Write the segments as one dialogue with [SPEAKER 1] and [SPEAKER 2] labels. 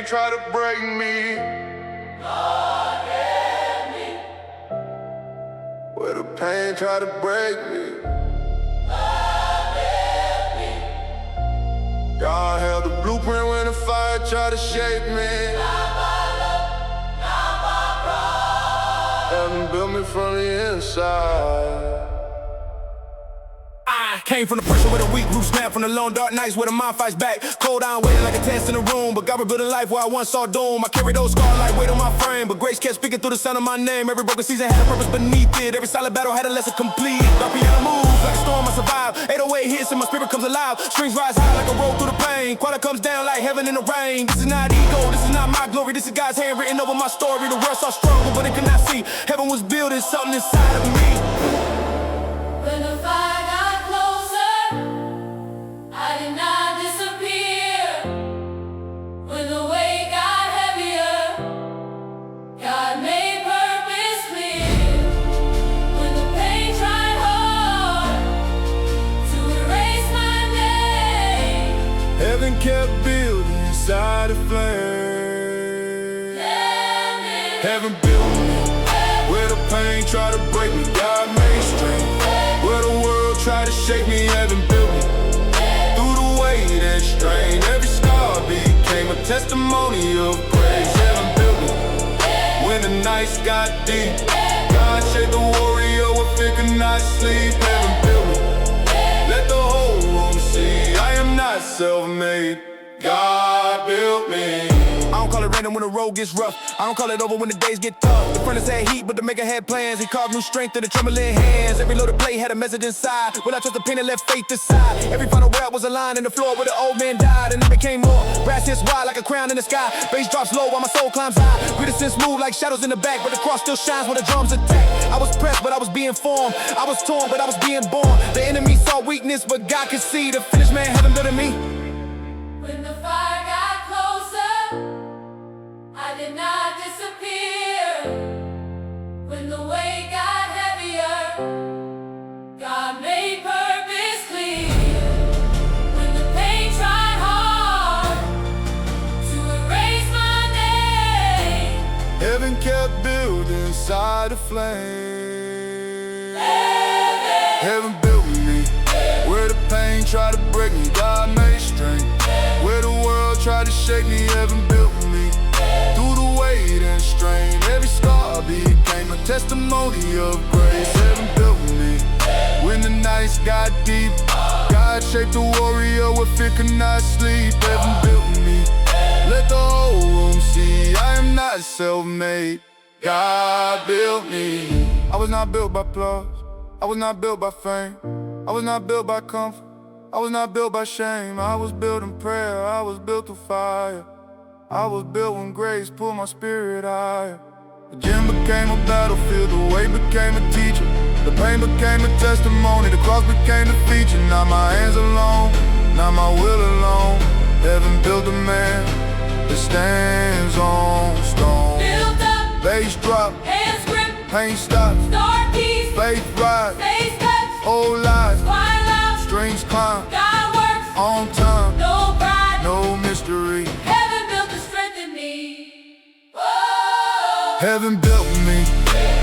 [SPEAKER 1] pain try to break me,
[SPEAKER 2] God help me.
[SPEAKER 1] where the pain try to break me,
[SPEAKER 2] God help me.
[SPEAKER 1] God held the blueprint when the fire tried to shape me.
[SPEAKER 2] Not my love, not my pride.
[SPEAKER 1] Heaven built me from the inside.
[SPEAKER 3] I came from the pressure with a weak roof, snap from the long dark nights where the mind fights back. Cold down, waiting like a test in the room, but God rebuilding life where I once saw doom. I carry those scars like weight on my frame, but grace kept speaking through the sound of my name. Every broken season had a purpose beneath it. Every solid battle had a lesson complete. Dark piano moves like a storm, I survive. 808 hits and my spirit comes alive. Strings rise high like a roll through the pain. Quiet comes down like heaven in the rain. This is not ego, this is not my glory. This is God's hand written over my story. The world saw struggle, but it could not see. Heaven was building something inside of me.
[SPEAKER 2] When the fire got closer, I did not disappear. When the weight got heavier, God made purpose clear. When the pain tried hard to erase my name,
[SPEAKER 1] Heaven kept building inside the flame. Heaven built me where the pain tried to break me. God made strength where the world tried to shake me. Heaven built me through the weight and strain. Every scar became a testimony of grace. Heaven built me when the nights got deep. God shaped the warrior with fear could not sleep. Heaven built me, let the whole room see I am not self-made. God built me.
[SPEAKER 3] I don't call it random when the road gets rough. I don't call it over when the days get tough. The furnace had heat, but the maker had plans. He carved new strength in the trembling hands. Every loaded plate had a message inside. When I trust the pain and left faith aside. Every final rap was a line in the floor where the old man died, and it became more. Brass hits wide like a crown in the sky. Bass drops low while my soul climbs high. Gritted sense move like shadows in the back, but the cross still shines when the drums attack. I was pressed, but I was being formed. I was torn, but I was being born. The enemy saw weakness, but God could see the finished man heaven built in me.
[SPEAKER 2] when the fire got closer, I did not disappear. When the weight got heavier, God made purpose clear. When the pain tried hard to erase my name,
[SPEAKER 1] Heaven kept building inside the flame. Heaven built me where the pain tried to break me. God made strength where the world tried to shake me. Heaven built me through the weight and strain. Every scar became a testimony of grace. Heaven built me when the nights got deep. God shaped the warrior with fear could not sleep. Heaven built me, let the whole room see I am not self-made. God built me. I was not built by applause, I was not built by fame, I was not built by comfort, I was not built by shame. I was built in prayer, I was built through fire. I was built when grace pulled my spirit higher. The gym became a battlefield, the way became a teacher. The pain became a testimony, the cross became the feature. Not my hands alone, not my will alone. Heaven built a man that stands on stone.
[SPEAKER 2] built up,
[SPEAKER 1] Bass drop,
[SPEAKER 2] hands grip,
[SPEAKER 1] pain stops,
[SPEAKER 2] star piece,
[SPEAKER 1] faith rise,
[SPEAKER 2] face touch,
[SPEAKER 1] old lies,
[SPEAKER 2] quiet loud,
[SPEAKER 1] strings climb,
[SPEAKER 2] God works,
[SPEAKER 1] on time,
[SPEAKER 2] no pride.
[SPEAKER 1] no mystery.
[SPEAKER 2] Heaven built the strength in me. Whoa.
[SPEAKER 1] Heaven built me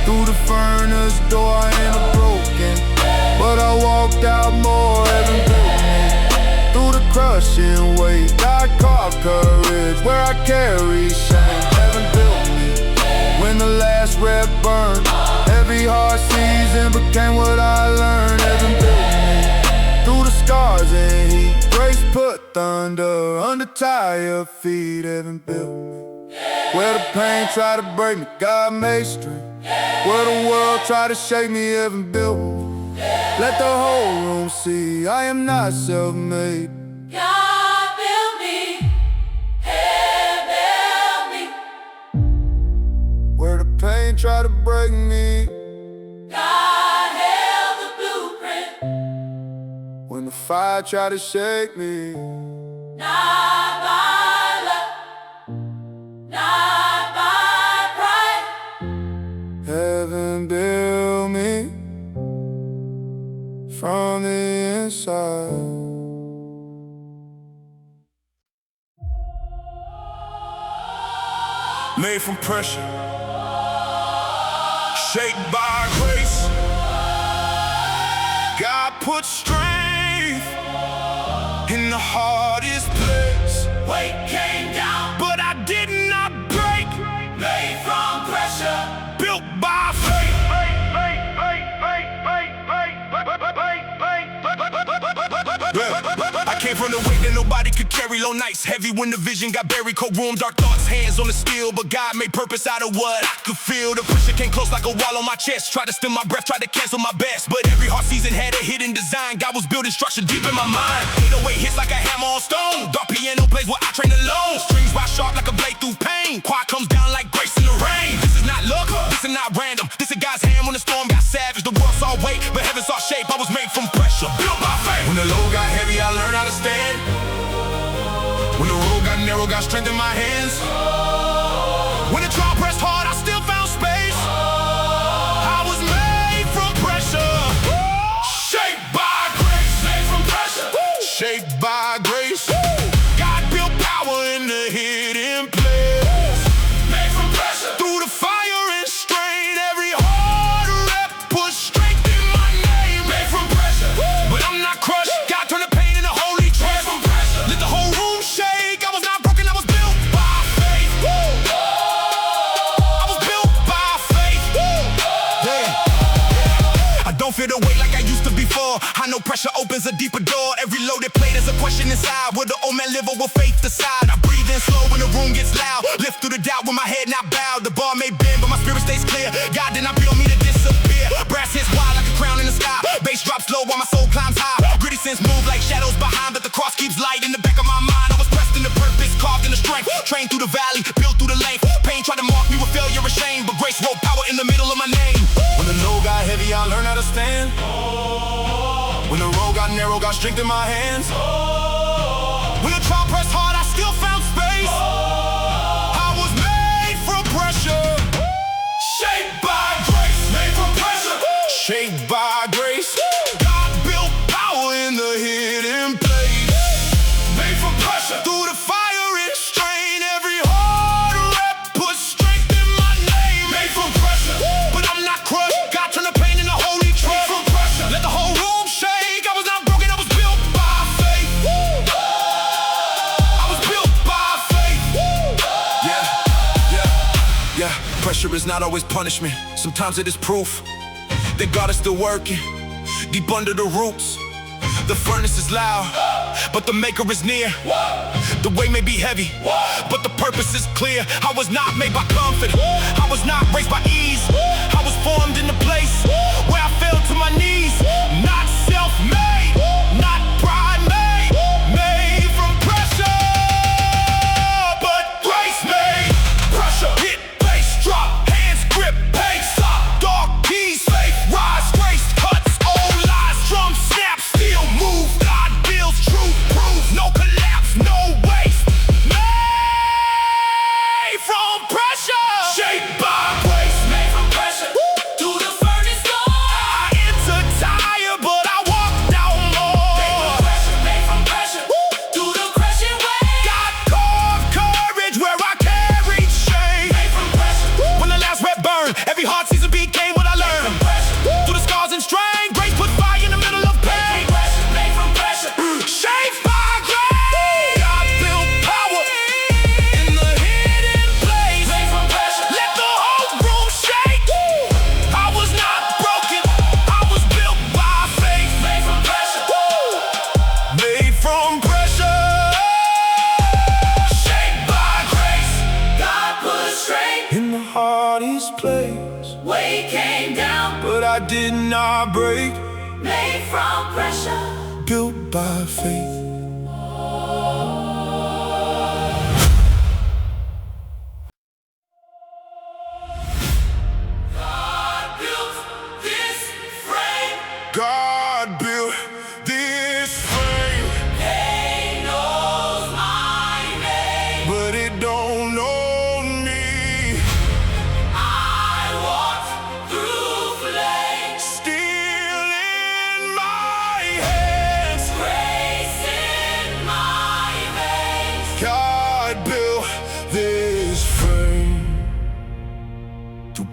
[SPEAKER 1] through the furnace door. I ain't broken, but I walked out more. Heaven built me through the crushing weight. God carved courage where I carry shame. Heaven built me when the last red burned. Every hard season became what I learned. Heaven built me through the scars and heat. Grace put thunder under tired feet. Heaven built me where the pain tried to break me. God made strength where the world tried to shake me. Heaven built me, let the whole room see I am not self-made.
[SPEAKER 2] God built me, heaven built me.
[SPEAKER 1] Where the pain tried to break me,
[SPEAKER 2] God held the blueprint,
[SPEAKER 1] when the fire tried to shake me.
[SPEAKER 2] not by luck, not by pride.
[SPEAKER 1] Heaven built me from the inside.
[SPEAKER 3] made from pressure, shaped by grace. God put strength in the hardest place.
[SPEAKER 2] Weight came down,
[SPEAKER 3] But I did not break,
[SPEAKER 2] made from pressure.
[SPEAKER 3] built by faith. I came from the weight that nobody could carry. Low nights, heavy when the vision got buried. Cold room, dark thoughts, hands on the steel. But God made purpose out of what I could feel. The pressure came close like a wall on my chest. Tried to stem my breath, tried to cancel my best. But every hard season had a hidden design. God was building structure deep in my mind. 808 hits like a hammer on stone. Dark piano plays where I train alone. Strings rise sharp like a blade through pain. Quiet comes down like grace in the rain. This is not luck, this is not random. This is God's hand when the storm got savage. The world saw weight, but heaven saw shape. I was made from pressure, built by faith. When the load got heavy, I learned how to stand. When the road got narrow, got strength in my hands. When the trial pressed hard, I still found space. I was made from pressure, shaped by grace.
[SPEAKER 2] Made from pressure,
[SPEAKER 3] Shaped by grace. God built power in the hidden place.
[SPEAKER 2] made from pressure.
[SPEAKER 3] Through the fire and strain, every hard rep put strength in my name.
[SPEAKER 2] Made from pressure,
[SPEAKER 3] But I'm not crushed. God turned the pain into holy
[SPEAKER 2] made
[SPEAKER 3] trust.
[SPEAKER 2] from pressure.
[SPEAKER 3] Let the whole room shake. I was not broken, I was built by faith. I was built by faith. Yeah. I don't feel the weight like I used to before. I know pressure opens a deeper door. Every loaded plate is a question inside. Will the old man live or will faith decide? I breathe in slow when the room gets loud. Lift through the doubt with my head not bowed. The bar may bend, but my spirit stays clear. God did not build me to disappear. Brass hits wild like a crown in the sky. Bass drops low while my soul climbs high. Gritty sins move like shadows behind, but the cross keeps light in the back of my mind. I was pressed in the purpose, carved in the strength. Trained through the valley, built through the length. Pain tried to mark me with failure and shame, but grace wrote power in the middle of my name. When the load got heavy, I learned how to stand. When the road got narrow, got strength in my hands. When the trial pressed hard, I still found space. I was made from pressure,
[SPEAKER 2] Shaped by grace, made from pressure.
[SPEAKER 3] shaped by grace. God built power in the hidden place.
[SPEAKER 2] Made from pressure,
[SPEAKER 3] Through the fire and strain, every hard rep put strength in my name.
[SPEAKER 2] made from pressure.
[SPEAKER 3] But I'm not crushed. God turned the pain into holy
[SPEAKER 2] Made
[SPEAKER 3] trust.
[SPEAKER 2] from pressure,
[SPEAKER 3] Let the whole room shake. I was not broken, I was built by faith. I was built by faith. Yeah. Pressure is not always punishment. Sometimes it is proof that God is still working deep under the roots. The furnace is loud, but the maker is near. The way may be heavy, but the purpose is clear. I was not made by comfort, I was not raised by ease. I was formed in the place where I fell to my knees. Not self-made, not pride-made, made from pressure, but grace-made.
[SPEAKER 2] pressure.
[SPEAKER 3] Hit, bass, drop, hands grip, pace, stop, dark keys, faith, rise, grace, cuts, old lies, drum snap, steel move, God builds truth, proof, no collapse, no waste, made from pressure,
[SPEAKER 2] Shaped by grace, made from pressure. Through the furnace door.
[SPEAKER 3] I entered tired, but I walked out more.
[SPEAKER 2] Made from pressure. Through the crushing wave.
[SPEAKER 3] God carved courage where I carried shame.
[SPEAKER 2] Made from pressure.
[SPEAKER 3] When the last red burned, every hard season became what I learned. Through the scars and strain, grace put fire in the middle of pain.
[SPEAKER 2] Made from pressure.
[SPEAKER 3] Shaped by grace, God built power in the hidden place.
[SPEAKER 2] Made from pressure.
[SPEAKER 3] Let the whole room shake. I was not broken, I was built by faith.
[SPEAKER 2] Made from pressure.
[SPEAKER 3] Made from pressure,
[SPEAKER 2] Shaped by grace. God put strength.
[SPEAKER 3] in the hardest place,
[SPEAKER 2] Weight came down.
[SPEAKER 3] but I did not break.
[SPEAKER 2] Made from pressure.
[SPEAKER 3] Built by faith.
[SPEAKER 2] God built this frame.
[SPEAKER 3] God built this frame,
[SPEAKER 2] Pain knows my name.
[SPEAKER 3] but it don't know me.
[SPEAKER 2] I walked through flames.
[SPEAKER 3] Still in my hands,
[SPEAKER 2] Grace in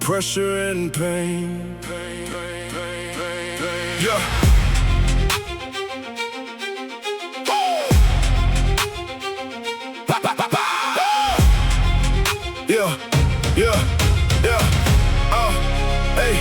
[SPEAKER 3] pressure and pain. Yeah. Yeah, yeah, yeah, hey.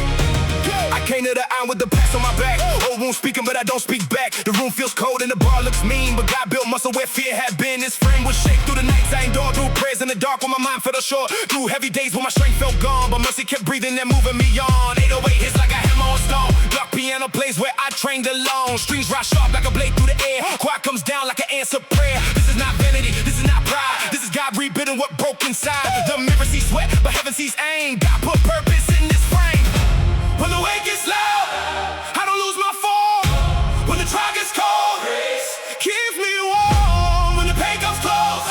[SPEAKER 3] I came to the iron with the packs on my back. Old wound speaking, but I don't speak back. The room feels cold and the bar looks mean, but God built muscle where fear had been. This frame was shake through the nights I endured, through prayers in the dark when my mind fell short, through heavy days when my strength felt gone, but mercy kept breathing and moving me on. 808 hits like a hammer on stone. Block piano plays where I trained alone. Strings rise sharp like a blade through the air. Choir comes down like an answered prayer. This is not vanity, this is not pride. This is God rebuilding what broke inside. The mirror sees sweat, but heaven sees aim. God put purpose in this frame. When the weight gets loud, I don't lose my form. When the trial gets cold, grace keeps me warm. When the pain comes close,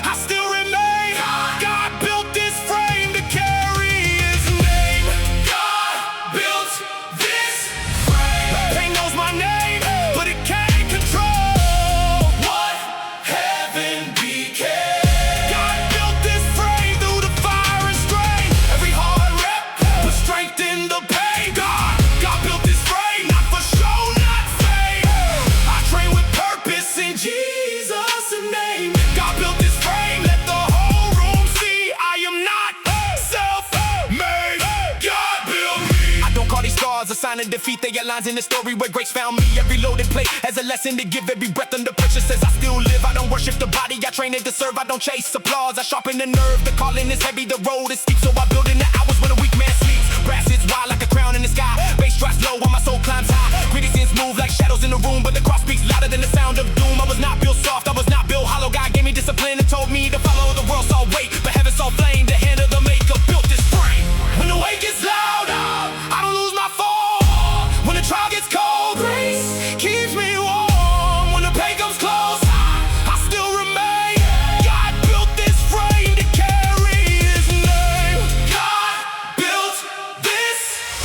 [SPEAKER 3] I still remain. God built this frame to carry His name. God built this frame. Pain knows my name, but it can't control what heaven became. God built this frame through the fire and strain. Every hard rep put strength in the pain. God built this frame, not for show, not fame. I train with purpose in Jesus' name. God built this frame, let the whole room see I am not self-made. God built me. I don't call these scars a sign of defeat. They are lines in the story where grace found me. Every loaded plate has a lesson to give. Every breath under pressure says I still live. I don't worship the body, I train it to serve. I don't chase applause, I sharpen the nerve. The calling is heavy, the road is steep, so I build in the hours when a weak man sleeps. Brass is wild like a crown in the sky. Bass drops low while my soul climbs high. Gritty sins move like shadows in the room, but the cross speaks louder than the sound of doom. I was not built soft, I was not built hollow. God gave me discipline and told me to follow. The world saw weight, but heaven saw flame. The hand of the maker built this frame. When the weight gets loud, I don't lose my form. When the trial gets cold, grace keeps me warm. When the pain comes close, I still remain. God built this frame to carry His name. God built this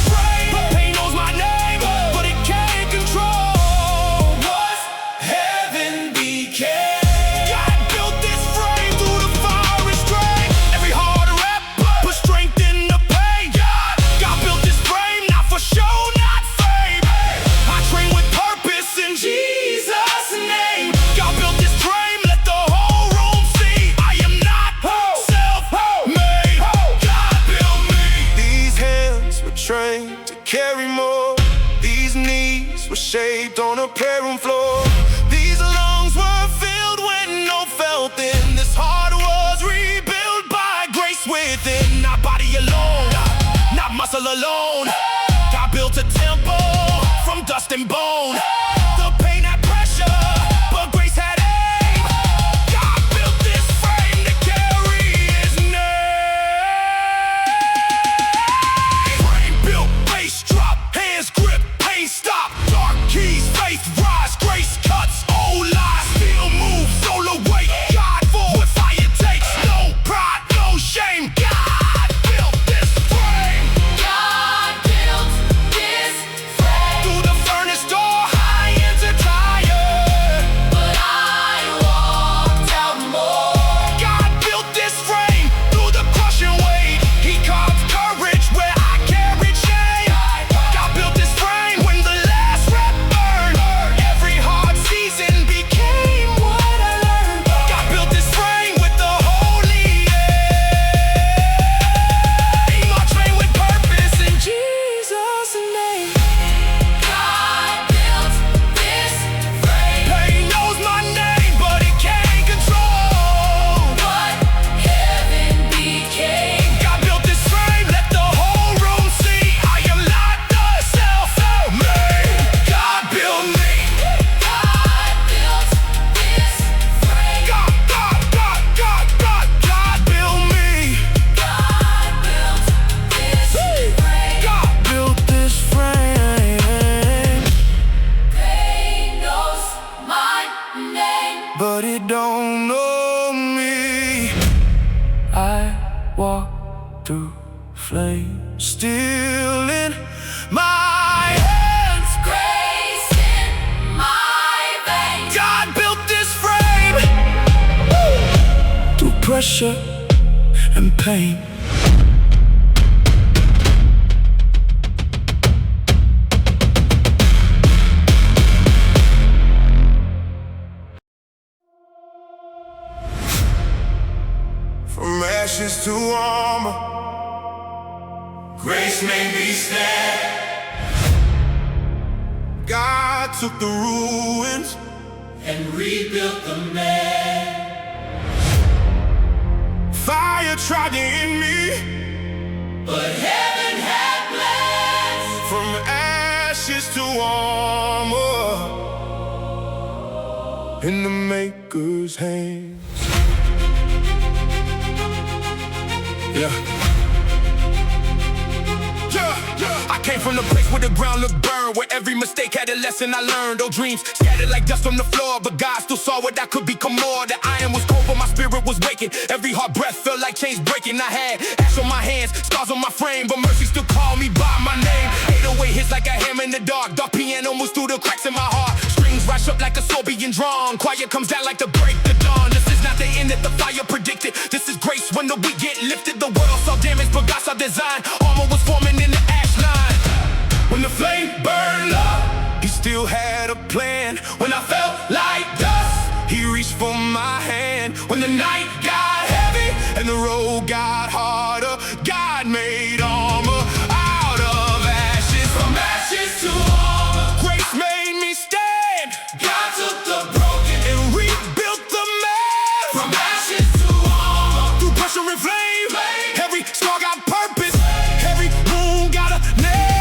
[SPEAKER 3] frame. Pain knows my name, but it can't control what heaven became. God built this frame through the fire and strain. Every hard rep put strength in the pain. God built this frame, not for show, not fame. I train with purpose in Jesus' name. God built this frame, let the whole room see I am not self-made. God built me. These hands were trained to carry more. These knees were shaped on a prayer room floor. These lungs were filled when no felt in. This heart was rebuilt by grace within. Not body alone, not muscle alone. God built a temple from dust and bone. The pain had pressure, but grace had aim. God built this frame to carry His name. Frame built, bass drop, hands grip, pain stop. Dark keys, faith rise, grace cuts, old lies still move, solar weight. God for what fire takes, no pride, no shame. God built this frame.
[SPEAKER 2] God built this frame.
[SPEAKER 3] Through the furnace door, I entered tired,
[SPEAKER 2] But I walked out more.
[SPEAKER 3] God built this frame through the crushing weight. He carved courage where I carried shame. God built this frame when the last rep burned. Every hard season became what I learned. God built this frame with the holy aim. I train with purpose in Jesus' name.
[SPEAKER 2] God built this frame.
[SPEAKER 3] Pain knows my name, but it can't control
[SPEAKER 2] What heaven became.
[SPEAKER 3] God built this frame, let the whole room see I am not the self-made. God built me.
[SPEAKER 2] God built this frame.
[SPEAKER 3] God built me.
[SPEAKER 2] God built this frame.
[SPEAKER 3] God built this frame,
[SPEAKER 2] Pain knows my name.
[SPEAKER 3] but it don't know me. I walk through flames, still in my hands.
[SPEAKER 2] Grace in my veins.
[SPEAKER 3] God built this frame through pressure and pain.
[SPEAKER 1] ashes to armor.
[SPEAKER 3] Grace made me stand.
[SPEAKER 1] God took the ruins
[SPEAKER 3] And rebuilt the man.
[SPEAKER 1] Fire tried to end me,
[SPEAKER 3] But heaven had plans.
[SPEAKER 1] from ashes to armor, in the Maker's hands. Yeah.
[SPEAKER 3] I came from the place where the ground looked burned, where every mistake had a lesson I learned. Oh, dreams scattered like dust on the floor, but God still saw what I could become more. The iron was cold, but my spirit was waking. Every hard breath felt like chains breaking. I had ash on my hands, scars on my frame, but mercy still called me by my name. 808 hits like a hammer in the dark. Dark piano moves through the cracks in my heart. Strings rise up like a sword being drawn. Quiet comes down like the break of dawn. This is not the end that the fire predicted. This is grace when the weak get lifted. The world saw damage, but God saw design. Armor was forming in the ash line. When the flame burned low, He still had a plan. When I felt like dust, He reached for my hand. When the night got heavy and the road got harder, God made armor out of ashes. From ashes to armor, grace made me stand. God took the broken and rebuilt the man. From ashes to armor, through pressure and flame, every scar got purpose, every wound got a name.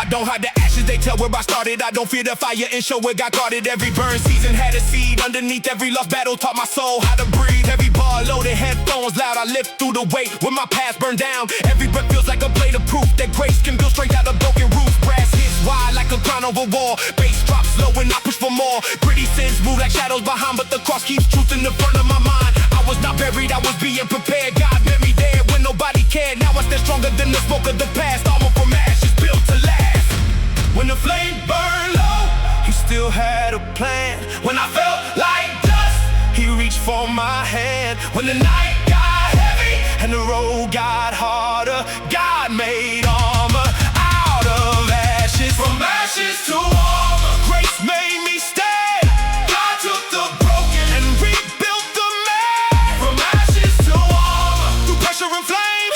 [SPEAKER 3] Don't hide the ashes, they tell where I started. I don't fear the fire and show where God guarded. Every burn season had a seed. Underneath every lost battle taught my soul how to breathe. Every bar loaded, headphones loud. I lift through the weight when my past burned down. Every breath feels like a blade of proof that grace can build strength out of broken roof. Brass hits wide like a crown over wall. Bass drops low and I push for more. Gritty sins move like shadows behind, but the cross keeps truth in the front of my mind. I was not buried, I was being prepared. God met me there when nobody cared. Now I stand stronger than the smoke of the past. Armor from ashes built to last. When the flame burned low, He still had a plan. When I felt like dust, He reached for my hand. When the night got heavy and the road got harder, God made armor out of ashes. From ashes to armor, grace made me stand. God took the broken and rebuilt the man. From ashes to armor, through pressure and flame,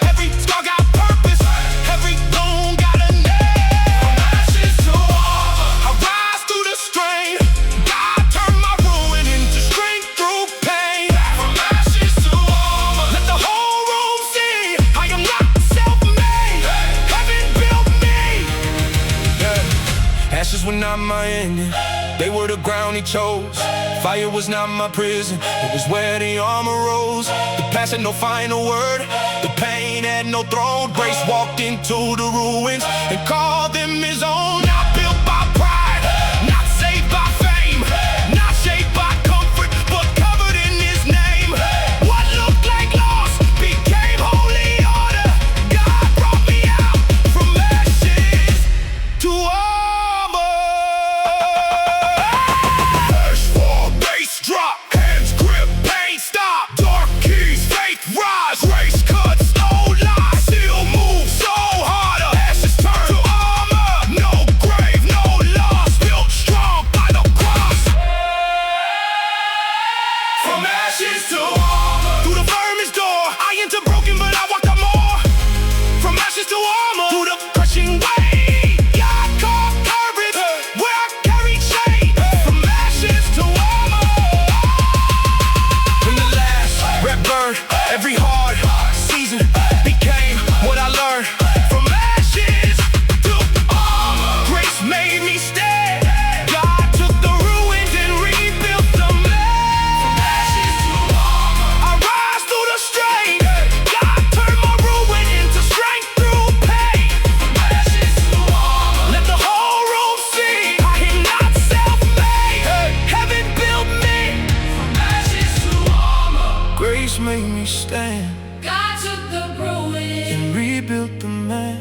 [SPEAKER 3] every scar got purpose, every wound got a name. Ashes were not my ending, they were the ground He chose. Fire was not my prison, it was where the armor rose. The past had no final word, the pain had no throne. Grace walked into the ruins and called them His own. Not built by pride, not saved by fame, not shaped by comfort, but covered in His name. What looked like loss became holy order. God brought me out from ashes to every hard season became what I learned. From ashes to armor, grace made me stand. God took the ruins and rebuilt the man. From ashes to armor, I rise through the strain. God turned my ruin into strength through pain. From ashes to armor, let the whole room see I am not self-made. Heaven built me. From ashes to armor, grace made me stand.
[SPEAKER 2] God took the ruin
[SPEAKER 3] And rebuilt the man.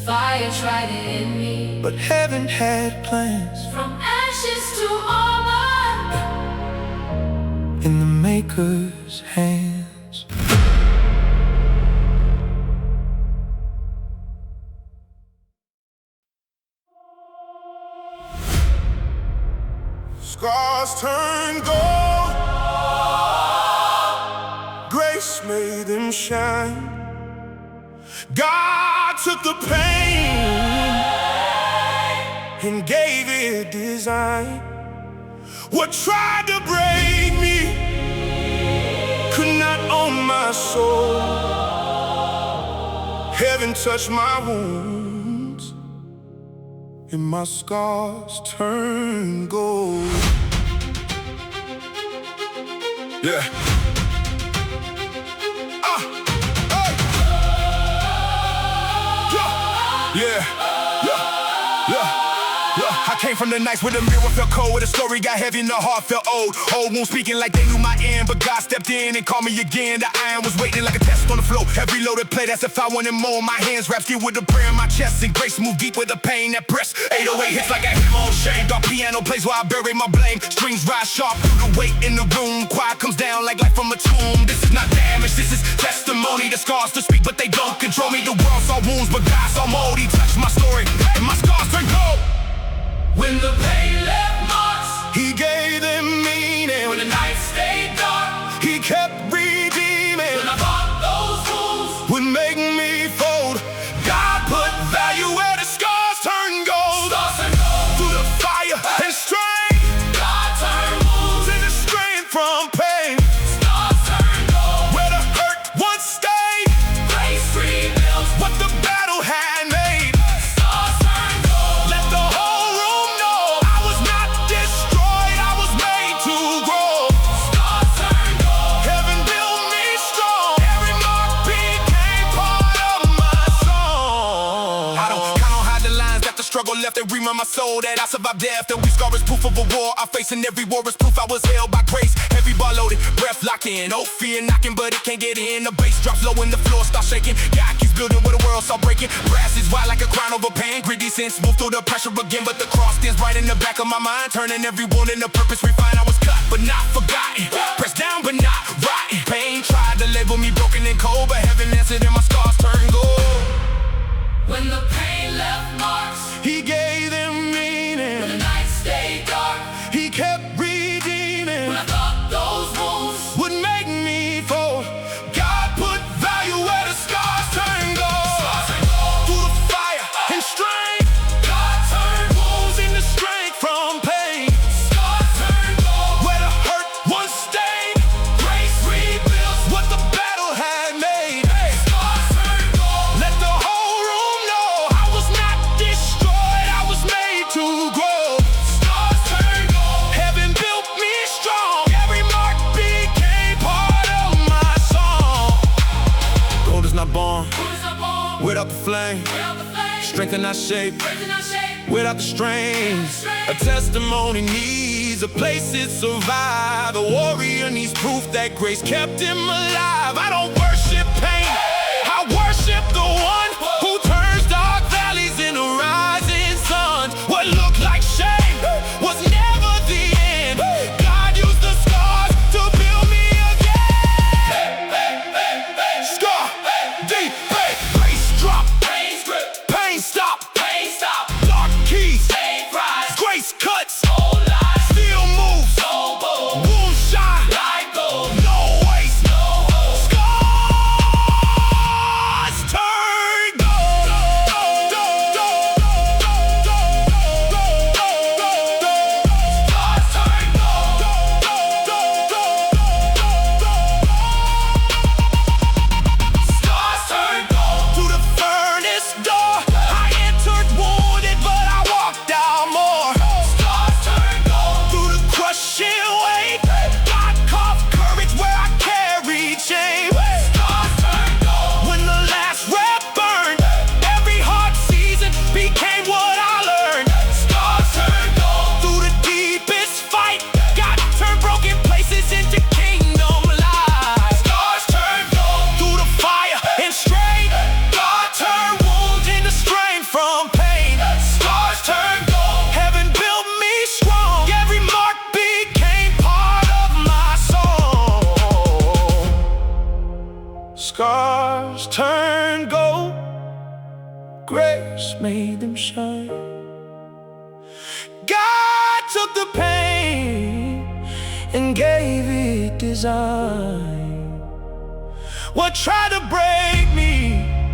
[SPEAKER 2] Fire tried to end me.
[SPEAKER 3] But heaven had plans.
[SPEAKER 2] From ashes to armor,
[SPEAKER 3] In the Maker's hands.
[SPEAKER 1] Scars turn gold, grace made them shine. God took the pain and gave it design. What tried to break me could not own my soul. Heaven touched my wounds and my scars turned gold. Yeah. Yeah. I came from the nights where the mirror felt cold, where the story got heavy and the heart felt old. Old wounds speaking like they knew my end, but God stepped in and called me again. The iron was waiting like a test on the floor. Every loaded play, that's if I wanted more. My hands wrapped still with a prayer in my chest, and grace moved deep with the pain that pressed. 808 hits like I hit my own shame. Dark piano plays while I bury my blame. Strings rise sharp through the weight in the room. Quiet comes down like light from a tomb. This is not damage, this is testimony. The scars to speak, but they don't control me. The world saw wounds, but God saw mold. He touched my story, and my scars turned gold.
[SPEAKER 2] When the pain left marks,
[SPEAKER 1] He gave them meaning.
[SPEAKER 2] when the night stayed dark,
[SPEAKER 1] He kept redeeming.
[SPEAKER 2] when I thought those wounds
[SPEAKER 1] Would make me fold. God put value where the scars turn gold.
[SPEAKER 2] stars turned gold.
[SPEAKER 1] Through the fire and strain,
[SPEAKER 2] God turned wounds
[SPEAKER 1] to the strain from pain.
[SPEAKER 2] stars turned gold.
[SPEAKER 1] Where the hurt once stayed,
[SPEAKER 2] Grace rebuilt,
[SPEAKER 1] what the battle had made.
[SPEAKER 2] stars turned gold.
[SPEAKER 1] Let the whole room know I was not destroyed, I was made to grow.
[SPEAKER 2] Stars turned gold.
[SPEAKER 1] Heaven built me strong. Every mark became part of my song. I don't count on how the lines that the struggle left. They remind my soul that I survived death. Every scar is proof of a war I face, and every war is proof I was held by grace. Every bar loaded, breath locked in. Oh, fear knocking, but it can't get in. The bass drops low and the floor starts shaking. God keeps building where the world start breaking. Brass is wide like a crown over pain. Gritty sense move through the pressure again, but the cross stands right in the back of my mind, turning every wound into purpose refined. I was cut, but not forgotten. Pressed down, but not rotten. Pain tried to label me broken and cold, but heaven answered and my scars turned gold.
[SPEAKER 2] When the pain left marks,
[SPEAKER 1] He gave them
[SPEAKER 2] when the
[SPEAKER 1] meaning.
[SPEAKER 2] night stayed dark,
[SPEAKER 1] He kept redeeming.
[SPEAKER 2] when I thought those wounds
[SPEAKER 1] Would make me fall. God put value where the scars turn gold.
[SPEAKER 2] stars turned gold.
[SPEAKER 1] Through the fire and strain,
[SPEAKER 2] God turned wounds
[SPEAKER 1] in the strength from pain.
[SPEAKER 2] stars turned gold.
[SPEAKER 1] Where the hurt once stayed,
[SPEAKER 2] Grace rebuilt,
[SPEAKER 1] what the battle had made.
[SPEAKER 2] stars turned gold.
[SPEAKER 1] Let the whole room know I was not destroyed, I was made to grow.
[SPEAKER 2] Stars turned gold.
[SPEAKER 1] Heaven built me strong. Every mark became part of my song. Gold is not born
[SPEAKER 2] Who is not born
[SPEAKER 1] without the flame.
[SPEAKER 2] without the flame?
[SPEAKER 1] Strength and not shape
[SPEAKER 2] Strength in our shape.
[SPEAKER 1] without the strains. A testimony needs a place it survived. A warrior needs proof that grace kept him alive. I don't worship pain, I worship the one who turns dark valleys into rising suns. What looked like shame was never the end. God used the scars to build me again. Scar, deep, grace drop,
[SPEAKER 2] Pain's grip,
[SPEAKER 1] pain stop,
[SPEAKER 2] pain stop,
[SPEAKER 1] dark keys,
[SPEAKER 2] pain cries,
[SPEAKER 1] grace cuts,
[SPEAKER 2] whole life,
[SPEAKER 1] steel moves,
[SPEAKER 2] so bold,
[SPEAKER 1] wounds shine,
[SPEAKER 2] like gold,
[SPEAKER 1] no waste,
[SPEAKER 2] no hope.
[SPEAKER 1] scars turn gold.
[SPEAKER 2] Stars turned gold. Stars turned gold.
[SPEAKER 1] To the furnace door, I entered wounded, but I walked out more.
[SPEAKER 2] Stars turned gold.
[SPEAKER 1] Through the crushing weight, God carved courage where I carried shame.
[SPEAKER 2] Stars turned gold.
[SPEAKER 1] When the last rep burned, every hard season became what I learned.
[SPEAKER 2] Stars turned gold.
[SPEAKER 1] Through the deepest fight, God turned broken places into kingdom lives.
[SPEAKER 2] Stars turned gold.
[SPEAKER 1] Through the fire and strain, God turned wounds into strength from pain.
[SPEAKER 2] Stars turned gold.
[SPEAKER 1] Heaven built me strong. Every mark became part of my soul. Scars turned gold. Grace made them shine. God took the pain
[SPEAKER 3] and gave it design. What tried to break me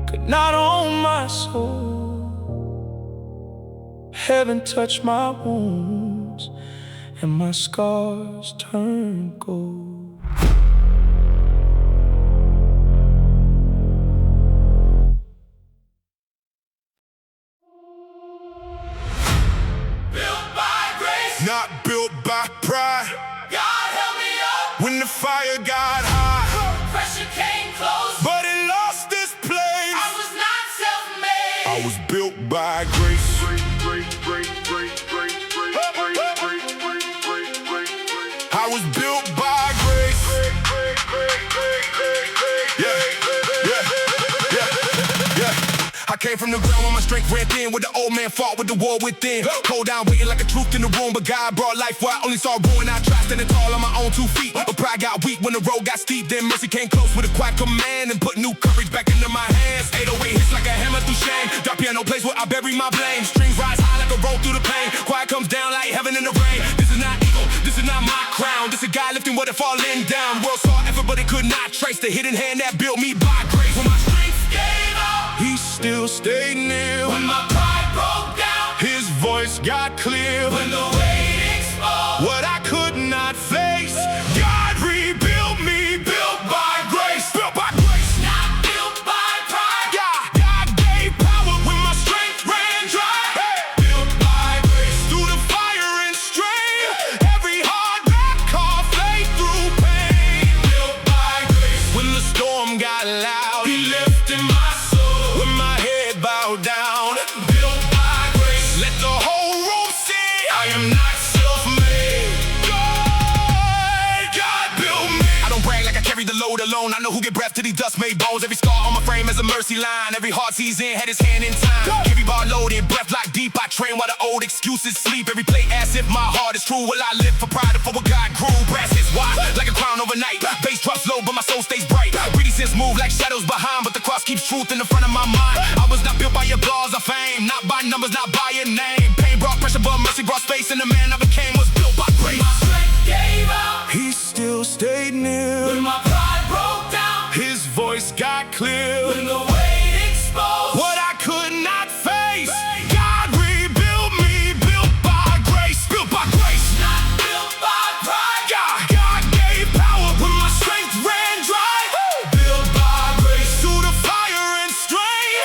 [SPEAKER 3] could not own my soul. Heaven touched my wounds and my scars turned gold.
[SPEAKER 1] Not built by pride.
[SPEAKER 2] God help me up
[SPEAKER 1] When the fire got high,
[SPEAKER 2] pressure came close.
[SPEAKER 1] but it lost its place.
[SPEAKER 2] I was not self-made.
[SPEAKER 1] I was built by grace. I was built by grace. Yeah. I came from the ground when my strength ran thin, with the old man fought with the war within. Cold down, waiting like a truth in the room, but God brought life where I only saw ruin. I tried standing tall on my own 2 feet, but pride got weak when the road got steep. Then mercy came close with a quiet command and put new courage back into my hands. 808 hits like a hammer through shame. Dark piano place where I bury my blame. Strings rise high like a roll through the pain. Quiet comes down like heaven in the rain. This is not ego, this is not my crown. This is God lifting what it falling down. World saw effort, but it could not trace the hidden hand that built me by grace. When my strength
[SPEAKER 2] Gave up
[SPEAKER 1] He still stayed near.
[SPEAKER 2] when my pride broke down.
[SPEAKER 1] His voice got clear.
[SPEAKER 2] When the weight exposed,
[SPEAKER 1] What I could not face, God rebuilt me. Built by grace. Built by grace.
[SPEAKER 2] not built by pride.
[SPEAKER 1] God gave power when my strength ran dry.
[SPEAKER 2] Built by grace.
[SPEAKER 1] Through the fire and strain, every hard rock called faith through pain.
[SPEAKER 2] Built by grace.
[SPEAKER 1] When the storm got loud,
[SPEAKER 2] He lifted my soul.
[SPEAKER 1] when my head bowed down,
[SPEAKER 2] Built by grace.
[SPEAKER 1] let the whole room see I am not self-made. God built me. I don't brag like I carry the load alone. I know who get breath to these dust-made bones. Every scar on my frame is a mercy line. Every heart sees in, had his hand in time. Every bar loaded, breath locked deep. I train while the old excuses sleep. Every play as if my heart is true. Will I live for pride or for what God grew? Brass hits wide like a crown overnight. Bass drops low, but my soul stays bright. Greedy sins move like shadows behind, but the cross keeps truth in the front of my mind. I was not built by your applause or fame, not by numbers, not by your name. Pain brought pressure, but mercy brought space, and the man I became was built by grace.
[SPEAKER 2] My strength gave out
[SPEAKER 1] He still stayed near.
[SPEAKER 2] when my pride broke down.
[SPEAKER 1] His voice got clear.
[SPEAKER 2] When the weight exposed,
[SPEAKER 1] What I could not face, God rebuilt me. Built by grace. Built by grace.
[SPEAKER 2] not built by pride.
[SPEAKER 1] God gave power when my strength ran dry.
[SPEAKER 2] Built by grace.
[SPEAKER 1] Through the fire and strain,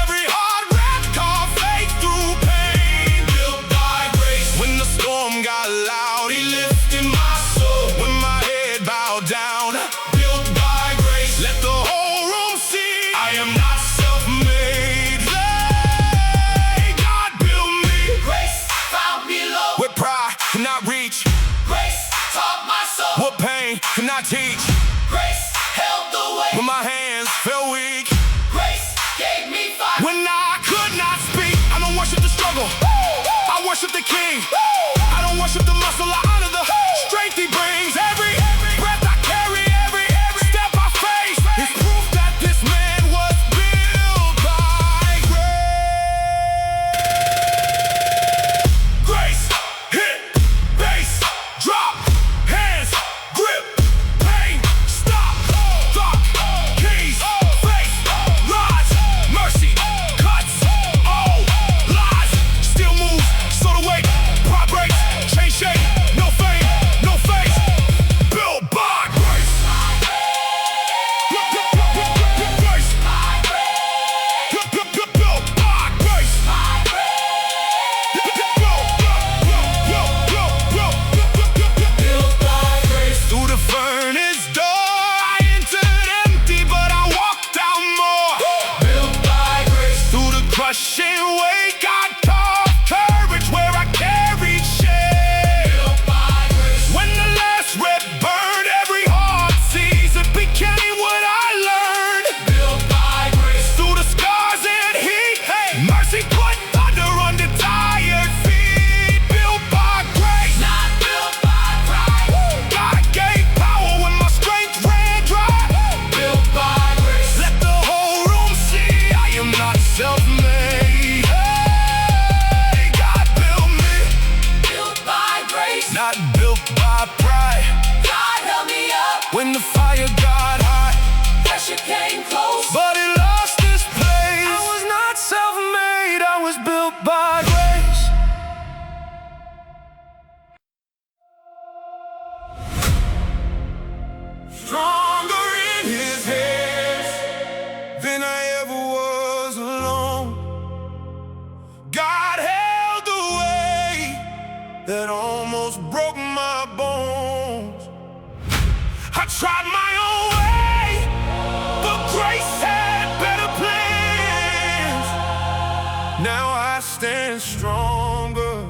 [SPEAKER 1] every hard rap called faith through pain.
[SPEAKER 2] Built by grace.
[SPEAKER 1] When the storm got loud,
[SPEAKER 2] He lifted my soul.
[SPEAKER 1] when my head bowed down,
[SPEAKER 2] Built by grace.
[SPEAKER 1] let the whole room see I am not self-made. God built me.
[SPEAKER 2] Grace found me low.
[SPEAKER 1] With pride cannot reach,
[SPEAKER 2] Grace taught my soul.
[SPEAKER 1] what pain cannot teach.
[SPEAKER 2] Grace held the weight.
[SPEAKER 1] When my hands felt weak,
[SPEAKER 2] Grace gave me fire.
[SPEAKER 1] when I could not speak, I don't worship the struggle, I worship the King. I don't worship the muscle, I honor the strength He brings. Every breath I carry, every step I face is proof that this man was built by grace. Grace, hit, bass, drop, hands, grip, pain, stop, thought, keys, faith, lies, mercy, cuts, all lies, still move, so the weight, pride breaks, change shape, no fame, no face, built by grace. Grace. Built by grace.
[SPEAKER 2] Built by grace.
[SPEAKER 1] Through the furnace door, I entered empty, but I walked out more.
[SPEAKER 2] Built by grace.
[SPEAKER 1] Through the crushing weight, God called courage where I carried shame.
[SPEAKER 2] Built by grace.
[SPEAKER 1] When the last red burned, every heart sees it became what I learned.
[SPEAKER 2] Built by grace.
[SPEAKER 1] Through the scars and heat, mercy put thunder under tired feet. Built by grace.
[SPEAKER 2] Not built by pride.
[SPEAKER 1] God gave power when my strength ran dry.
[SPEAKER 2] Built by grace.
[SPEAKER 1] Let the whole room see I am not self-made. Hey, God built me,
[SPEAKER 2] Built by grace.
[SPEAKER 1] not built by
[SPEAKER 3] my pride.
[SPEAKER 2] God held me up
[SPEAKER 3] When the fire got hot,
[SPEAKER 2] pressure came close.
[SPEAKER 3] but it lost its place. I was not self-made, I was built by grace. Stronger in his hands than I ever was alone. God held the weight that almost broke my bones. I tried my own way, but grace had better plans. Now I stand stronger,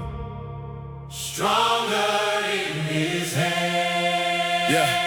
[SPEAKER 3] stronger in his hands. Yeah.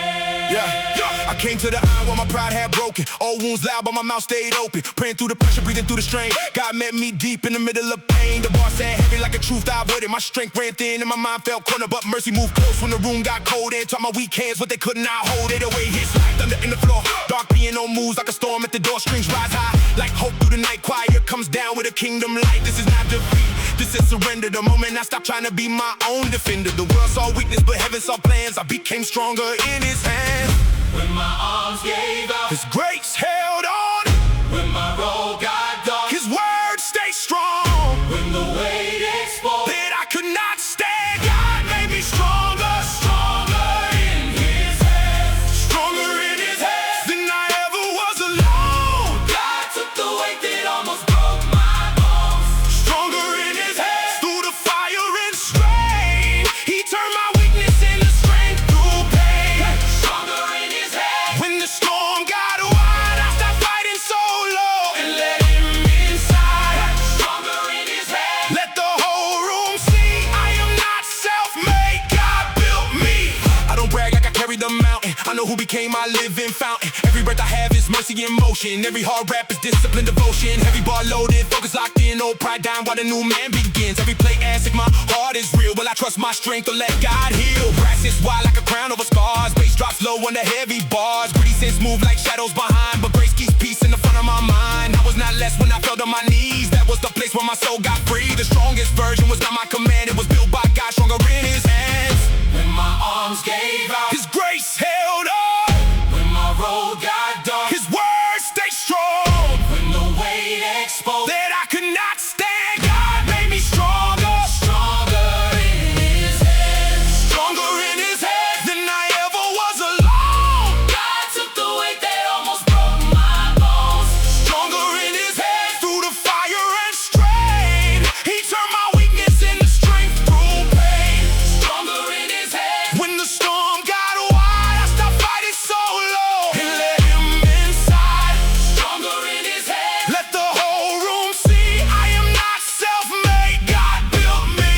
[SPEAKER 3] I came to the eye where my pride had broken. All wounds loud, but my mouth stayed open. Praying through the pressure, breathing through the strain. God met me deep in the middle of pain. The bar sat heavy like a truth I avoided. My strength ran thin and my mind felt cornered, but mercy moved close when the room got cold. And taught my weak hands what they could not hold. It away hits like thunder in the floor. Dark piano moves like a storm at the door. Strings rise high like hope through the night. Choir comes down with a kingdom light. This is not defeat, this is surrender. The moment I stopped trying to be my own defender. The world saw weakness, but heaven saw plans. I became stronger in his hands.
[SPEAKER 2] When my arms gave out,
[SPEAKER 3] His grace held on.
[SPEAKER 2] when my road got dark,
[SPEAKER 3] His word stayed strong.
[SPEAKER 2] when the weight exposed,
[SPEAKER 3] That I could not stand, God made me stronger,
[SPEAKER 2] stronger in his hands.
[SPEAKER 3] stronger in his hands than I ever was alone.
[SPEAKER 2] God took the weight that almost broke my bones.
[SPEAKER 3] Stronger in his hands through the fire and strain. He turned my weakness into strength through pain.
[SPEAKER 2] Stronger in his hands.
[SPEAKER 3] When the storm got wide, I stopped fighting solo and let him inside.
[SPEAKER 2] Stronger in his hands.
[SPEAKER 3] Let the whole room see I am not self-made, God built me. I don't brag like I carried the mountain. I know who became my living fountain. Every breath I have is mercy in motion. Every hard rap is discipline, devotion. Heavy bar loaded, focus locked in. Old pride down while the new man begins. Every play asking my heart is real. Will I trust my strength or let God heal? Brass is wide like a crown over scars. Bass drops low under heavy bars. Gritty sins move like shadows behind, but grace keeps peace in the front of my mind. I was not less when I fell to my knees. That was the place where my soul got free. The strongest version was not my command. It was built by God, stronger in his hands.
[SPEAKER 2] When my arms gave out,
[SPEAKER 3] His grace held on.
[SPEAKER 2] when my road got dark,
[SPEAKER 3] His word stayed strong.
[SPEAKER 2] when the weight exposed,
[SPEAKER 3] That I could not stand, God made me stronger,
[SPEAKER 2] stronger in his hands.
[SPEAKER 3] stronger in his hands than I ever was alone.
[SPEAKER 2] God took the weight that almost broke my bones.
[SPEAKER 3] Stronger in his hands through the fire and strain. He turned my weakness into strength through pain.
[SPEAKER 2] Stronger in his hands.
[SPEAKER 3] When the storm got wide, I stopped fighting solo and let him inside.
[SPEAKER 2] Stronger in his hands.
[SPEAKER 3] Let the whole room see I am not self-made, God built me.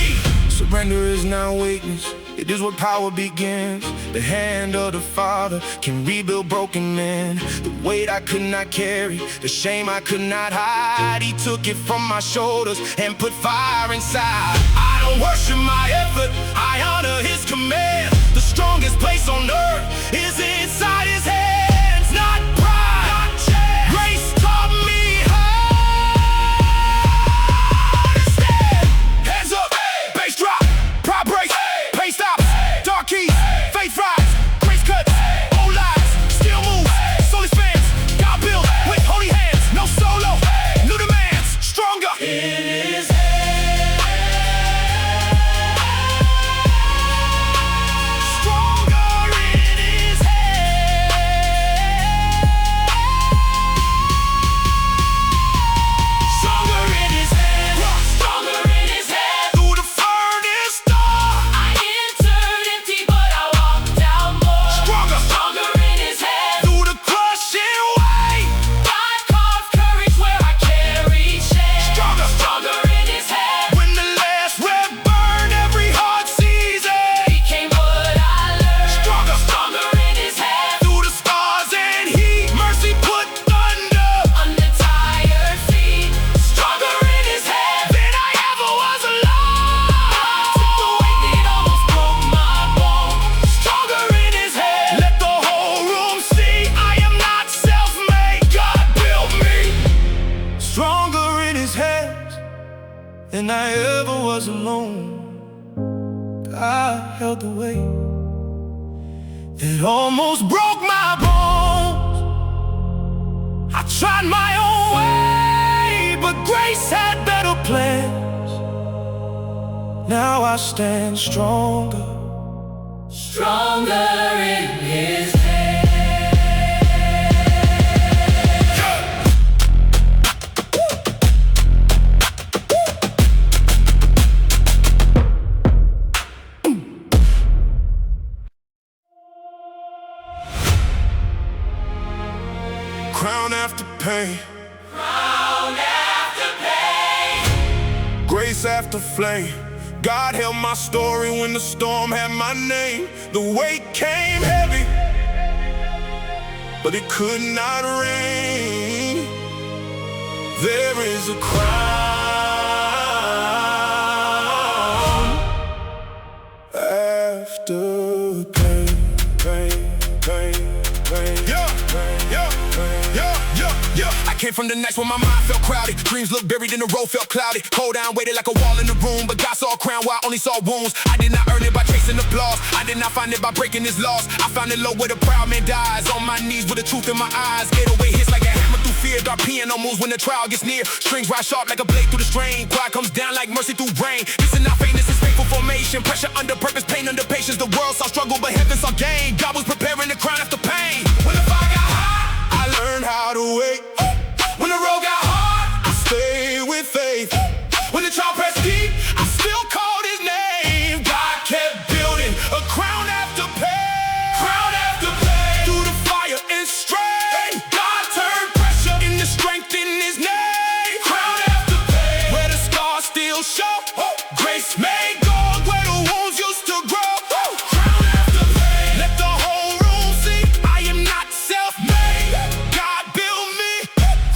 [SPEAKER 3] Surrender is not weakness, it is where power begins. The hand of the Father can rebuild broken men. The weight I could not carry, the shame I could not hide, He took it from my shoulders and put fire inside. I don't worship my effort, I honor His command. The strongest place on earth is inside His hands. Not pride, not chance. Grace taught me how to stand. Hands up, bass drop, pride breaks, pain stops, dark keys, faith rise, grace cuts, old lies, still moves, soul expands. God built with holy hands, no solo, new demands, stronger
[SPEAKER 2] In his hands.
[SPEAKER 3] stronger in his hands.
[SPEAKER 2] Stronger in his hands. Stronger in his hands.
[SPEAKER 3] Through the furnace door,
[SPEAKER 2] I entered empty, but I walked out more.
[SPEAKER 3] Stronger.
[SPEAKER 2] Stronger in his hands.
[SPEAKER 3] through the crushing weight.
[SPEAKER 2] God carved courage where I carried shame.
[SPEAKER 3] Stronger.
[SPEAKER 2] Stronger in his hands.
[SPEAKER 3] When the last red burned, every heart sees it.
[SPEAKER 2] Became what I learned.
[SPEAKER 3] Stronger.
[SPEAKER 2] Stronger in his hands.
[SPEAKER 3] Through the scars and heat, mercy put thunder.
[SPEAKER 2] Under tired feet. Stronger in his hands
[SPEAKER 3] Than I ever was alone.
[SPEAKER 2] took the weight that almost broke my bones.
[SPEAKER 3] Stronger in his hands. Let the whole room see I am not self-made, God built me. Stronger in his hands than I ever was alone. God held the weight It almost broke my bones. I tried my own way, but grace had better plans. Now I stand stronger,
[SPEAKER 2] Stronger in His hand.
[SPEAKER 3] crown after pain,
[SPEAKER 2] Crown after pain,
[SPEAKER 3] grace after flame. God held my story when the storm had my name. The weight came heavy, but it could not rain. There is a crown after pain, pain, pain, pain. Yeah, yeah, yeah, yeah, yeah. I came from the nights when my mind felt crowded. Dreams looked buried and the road felt cloudy. Cold down, waited like a wall in the room, but God saw a crown while I only saw wounds. I did not earn it by chasing applause. I did not find it by breaking His laws. I found it low where the proud man dies. On my knees with the truth in my eyes. 808 hits like a hammer through fear. Dark piano moves when the trial gets near. Strings rise sharp like a blade through the strain. Quiet comes down like mercy through rain. This is not fame, this is faithful formation. Pressure under purpose, pain under patience. The world saw struggle, but heaven saw gain. God was preparing the crown after pain. When the fire got hot, I learned how to wait. When the road got hard, I stayed with faith. When the trial pressed deep, I still called His name. God kept building a crown after pain. Crown after pain. Through the fire and strain, God turned pressure into strength in His name. Crown after pain. Where the scars still show, grace made gold where the wounds used to grow. Crown after pain. Let the whole room see I am not self-made. God built me.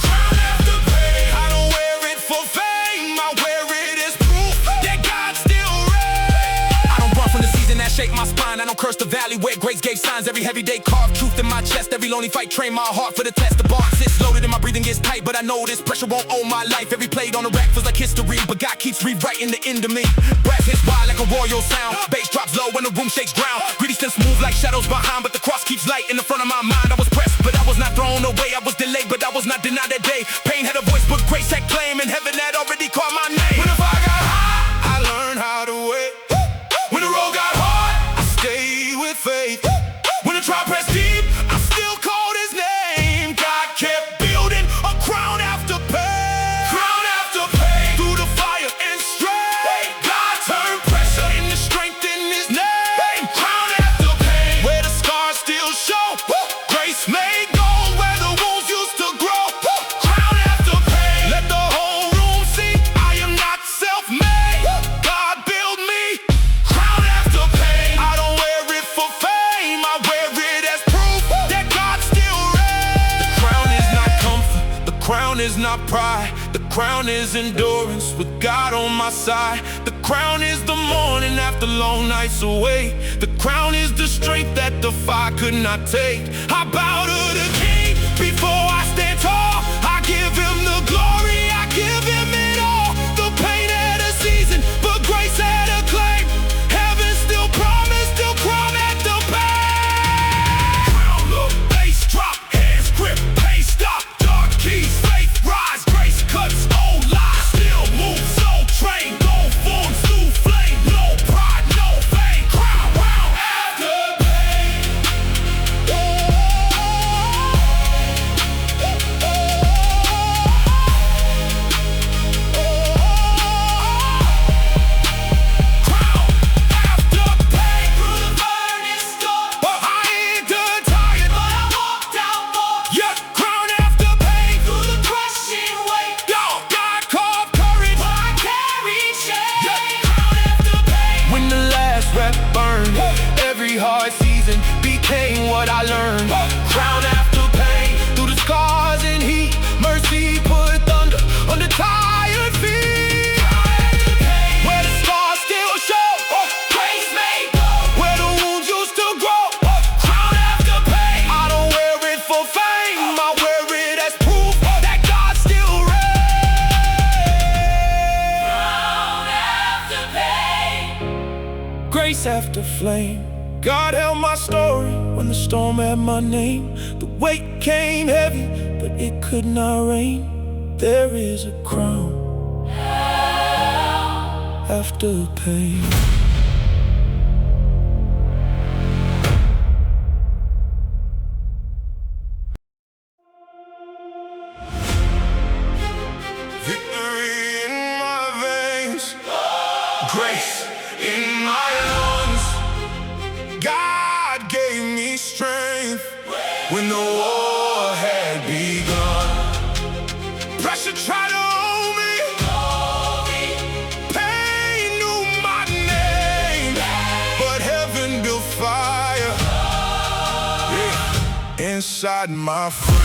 [SPEAKER 3] Crown after pain. I don't wear it for fame, I wear it as proof that God still reigns. I don't run from the season that shaped my spine. I don't curse the valley where grace gave signs. Every heavy day carved truth in my chest. Every lonely fight trained my heart for the test. The bar sits loaded and my breathing gets tight, but I know this pressure won't own my life. Every plate on the rack feels like history, but God keeps rewriting the end of me. Breath hits wide like a royal sound. Bass drops low when the room shakes ground. Greedy stints move like shadows behind, but the cross keeps light in the front of my mind. I was pressed, but I was not thrown away. I was delayed, but I was not denied that day. Pain had a voice, but grace had claim, and heaven had already called my name. When the fire got hot, I learned how to wait. When the road got hard, I stayed with faith. When the trial pressed deep, I still called His name. God kept building a crown after pain. Crown after pain. Through the fire and strain, God turned pressure into strength in His name. Crown after pain. Where the scars still show, grace made gold where the wounds used to grow. Crown after pain. Let the whole room see I am not self-made. God built me. Crown after pain. I don't wear it for fame, I wear it as proof that God still reigns. The crown is not comfort, the crown is not pride. The crown is endurance with God on my side. The crown is the morning after long nights away. The crown is the strength that the fire could not take. I bow to the King before I stand tall. I give Him the glory, I give Him it all. The pain had a season, but grace had a claim. Heaven still promised, still crown at the pain. Crown look, bass drop, hands grip, pace stop. Dark keys, faith rise, grace cuts old lies. Still move, soul train, gold forms, new flame. No pride, no fame. Crown after pain. Crown after pain.
[SPEAKER 2] through the furnace door,
[SPEAKER 3] I ain't done tired.
[SPEAKER 2] but I walked out more.
[SPEAKER 3] Yeah, crown after pain.
[SPEAKER 2] Through the crushing weight,
[SPEAKER 3] Yo, God called courage.
[SPEAKER 2] but I carried shame. Crown after pain,
[SPEAKER 3] When the last breath burned, every hard season became what I learned. Crown after pain, through the scars and heat, mercy put thunder on the tired feet. Where the scars still show,
[SPEAKER 2] grace made gold.
[SPEAKER 3] where the wounds used to grow.
[SPEAKER 2] Crown after pain,
[SPEAKER 3] I don't wear it for fame, I wear it as proof that God still reigns.
[SPEAKER 2] crown after pain,
[SPEAKER 3] Grace after flame, God held my story when the storm had my name. The weight came heavy, but it could not rain. There is a crown after pain. Victory in my veins, grace in my lungs. God gave me strength when the war had begun. Pressure tried to hold me, pain knew my name, but heaven built fire, yeah, inside my frame.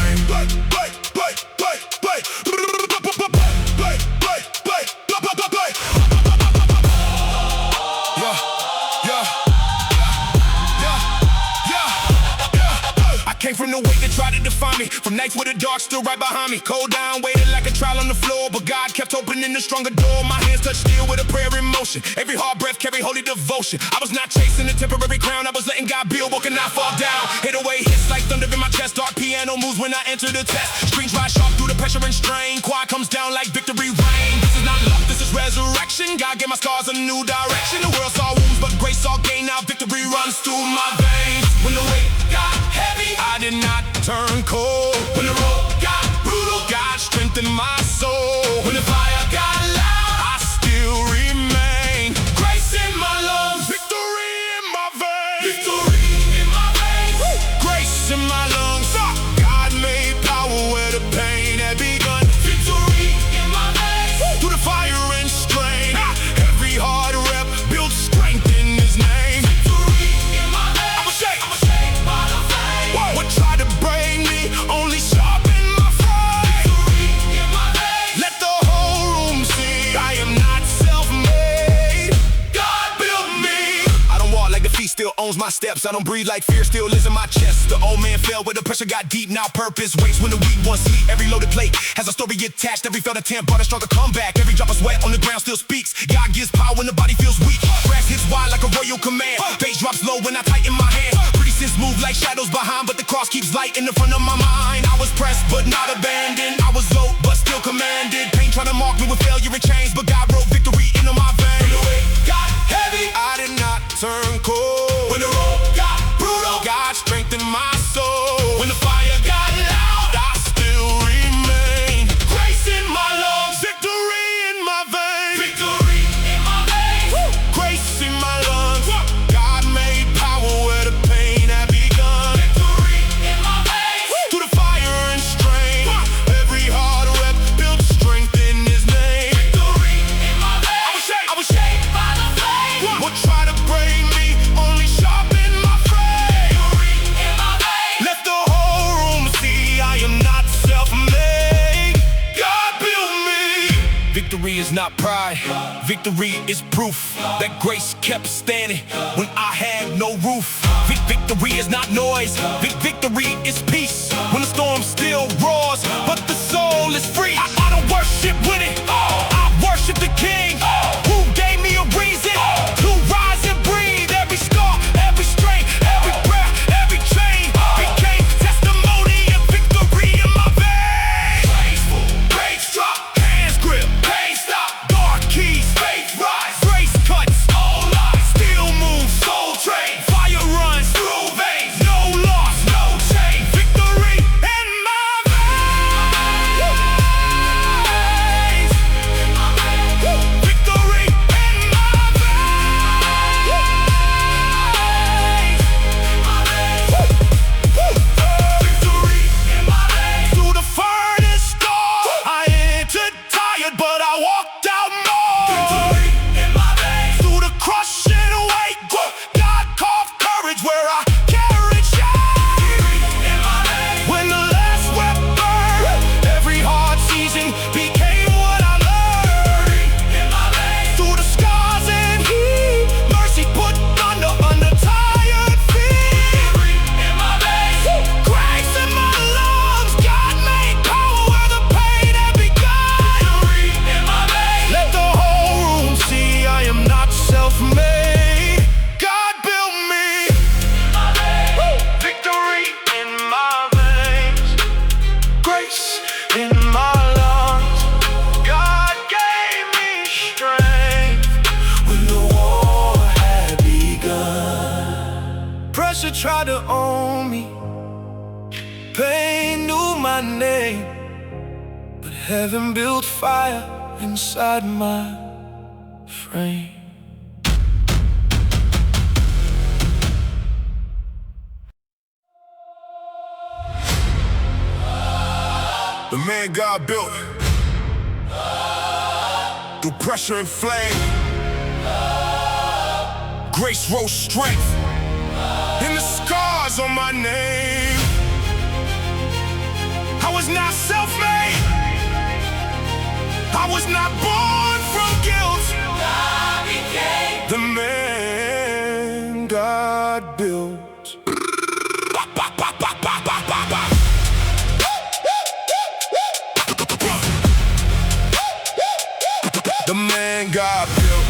[SPEAKER 3] Came from the weight that tried to define me, from nights where the dark stood right behind me. Cold down, waited like a trial on the floor, but God kept opening the stronger door. My hands touched steel with a prayer in motion. Every hard breath carried holy devotion. I was not chasing a temporary crown, I was letting God build, what can I fall down? Hit away hits like thunder in my chest. Dark piano moves when I enter the test. Screens rise sharp through the pressure and strain. Quiet comes down like victory rain. This is not luck, this is resurrection. God gave my scars a new direction. The world saw wounds, but grace saw gain. Now victory runs through my veins. When the weight got heavy, I did not turn cold. When the road got brutal, God strengthened my soul. When the fire got loud, I still remain. Grace in my lungs, victory in my veins. Victory in my veins, woo! Grace in my lungs. God made power where the pain had begun. Victory in my veins, woo! Through the fire and strain, every hard rep built strength in His name. Victory in my veins, I'm shaped by the flame. What tried to break me only sharpened my frame. Victory in my veins, let the whole room see I am not self-made. God built me. I don't walk like defeat still owns my steps. I don't breathe like fear still lives in my chest. The old man fell where the pressure got deep. Now purpose waits when the weak ones sleep. Every loaded plate has a story attached. Every failed attempt brought a stronger comeback. Every drop of sweat on the ground still speaks. God gives power when the body feels weak. Grass hits wide like a royal command. Bass drops low when I tighten my hand. Pretty sins move like shadows behind, but the cross keeps light in the front of my mind. I was pressed but not abandoned. I was low but still commanded. Pain trying to mark me with failure and change, but God wrote victory into my veins. When the weight got heavy, I did not turn cold. When the road got brutal, God strengthened my soul. When the fire got loud, I still remain. Grace in my lungs, victory in my veins. Victory in my veins, woo! Grace in my lungs. God made power where the pain had begun. Victory in my veins, woo! Through the fire and strain, every hard rep built strength in His name. Victory in my veins, I was shaped by the flame. What tried to break me only sharpened my frame. Victory in my veins, let the whole room see I am not self-made. God built me. Victory is not pride, victory is proof that grace kept standing when I had no roof. Victory is not noise, victory is peace when the storm still roars, but the soul is free. I don't worship winning, I worship the King who gave me a reason to rise and breathe. Every scar, every strain, every breath, every chain became testimony of victory in my veins. Graceful, grace drop, hands grip, pain stop, dark keys, faith rise, grace cuts all lies, steel moves, soul train, fire runs through veins, no loss, no change, victory in my veins. Pressure tried to own me, pain knew my name, but heaven built fire inside my frame.
[SPEAKER 1] The man God built through pressure and flame. Grace wrote strength in the scars on my name. I was not self-made. I was not born from guilt.
[SPEAKER 2] I became
[SPEAKER 1] The man God built. The man God built,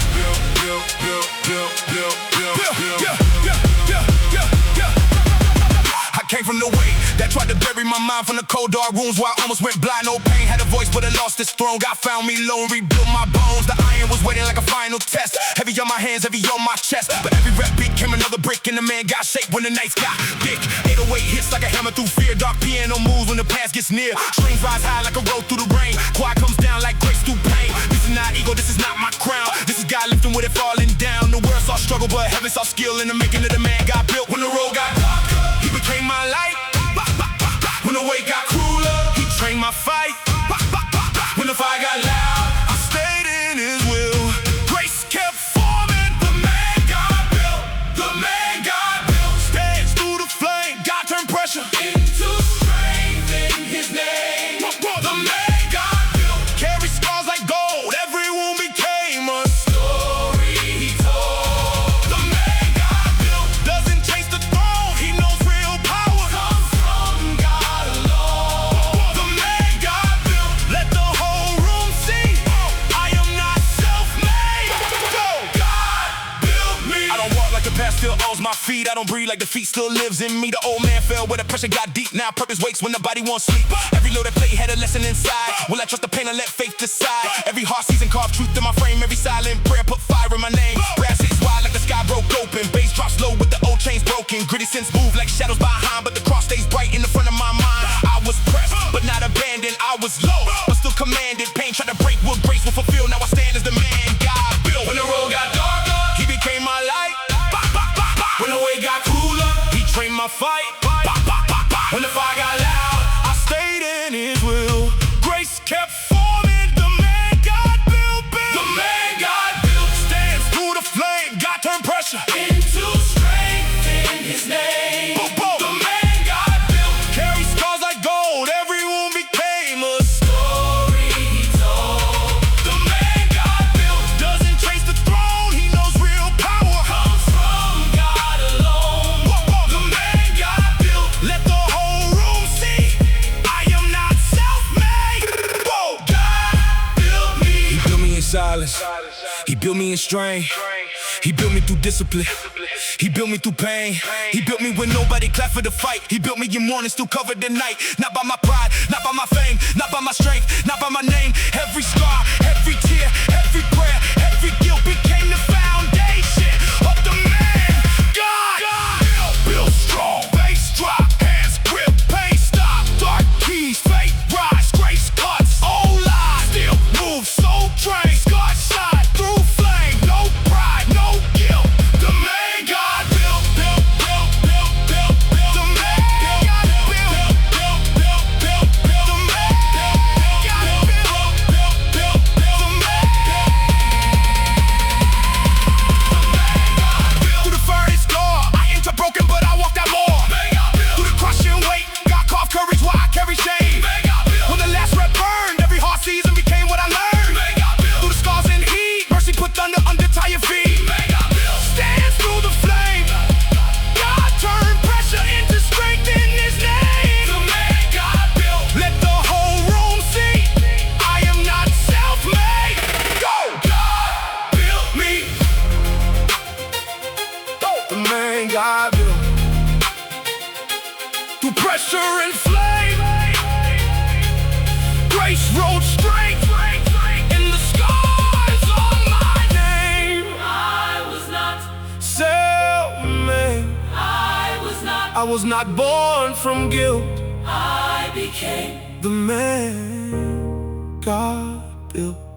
[SPEAKER 1] I came from the way that tried to bury my mind from the cold dark rooms where I almost went blind. No pain, had a voice but I lost its throne. God found me low and rebuilt my bones. The iron was waiting like a final test. Heavy on my hands, heavy on my chest. But every rep beat came another brick, and the man got shaped when the nights got thick. 808 hits like a hammer through fear. Dark piano moves when the past gets near. Strings rise high like a road through the rain. Quiet comes down like grace through pain. This is not ego, this is not my crown. This is God lifting with it falling down. The world saw struggle, but heaven saw skill in the making of the man God built. When the road got darker, he became my light. When the weight got crueler, he trained my fight. When the fire got loud, I stayed in his will. Grace kept forming. The man God built, the man God built, stands through the flame. God turned pressure
[SPEAKER 2] into strength in his name.
[SPEAKER 1] The man God built carries scars like gold. Every wound became a
[SPEAKER 2] Story he told.
[SPEAKER 1] The man God built doesn't chase the throne. He knows real power
[SPEAKER 2] Comes from God alone.
[SPEAKER 1] The man God built, let the whole room see. I am not self-made. God built me. I don't walk like the past still owns my feet. I don't breathe like defeat still lives in me. The old man fell where the pressure got deep. Now purpose waits when the body won't sleep. Every loaded plate had a lesson inside. Will I trust the pain or let faith decide? Every hard season carved truth in my frame. Every silent prayer put fire in my name. Brass hits wide like the sky broke open. Bass drops low with the old chains broken. Gritty sense move like shadows behind, but the cross stays bright in the front of my mind. I was pressed, but not abandoned. I was low, but still commanded. Pain tried to break what grace will fulfill. Now I stand as the man God built. When the road got darker, he became my light. When the weight got cooler, he trained my fight. When the fire got loud, I stayed in his will. Grace kept forming. The man God built. The man God built stands through the flame. God turned pressure
[SPEAKER 2] Into strength in his name.
[SPEAKER 1] The man God built carries scars like gold. Every wound became a
[SPEAKER 2] Story he told.
[SPEAKER 1] The man God built doesn't chase the throne. He knows real power
[SPEAKER 2] Comes from God alone.
[SPEAKER 1] The man God built, let the whole room see. I am not self-made.
[SPEAKER 2] God built me.
[SPEAKER 3] He built me in silence. He built me in strain. He built me through discipline. He built me through pain. He built me when nobody clapped for the fight. He built me in morning, still covered the night. Not by my pride, not by my fame, not by my strength, not by my name. Every scar, every tear, every prayer, every guilt became the foundation of the man God built strong. Bass drop, hands grip, pain stop. Dark keys, fate rise, grace cuts. Old lies still move, soul train. Scars shine through flame. No pride, no guilt. The man God built. The man God built. The man God built. The man. Through the fire and scar, I enter broken, but I walked out more. Through the crushing weight, God carved courage while I carry shame. When the last rep burned, every hard season became what I learned. Through the scars and heat, mercy put thunder under tired feet. Stands through the flame. God turned pressure into strength in his name.
[SPEAKER 2] The man God built.
[SPEAKER 3] Let the whole room see. I am not self-made. Go!
[SPEAKER 2] God built me.
[SPEAKER 3] The man God built. Through pressure and flame, grace wrote strength in the scars on my name.
[SPEAKER 2] I was not.
[SPEAKER 3] Self-made.
[SPEAKER 2] I was
[SPEAKER 3] I was not born from guilt.
[SPEAKER 2] I became
[SPEAKER 3] the man God built.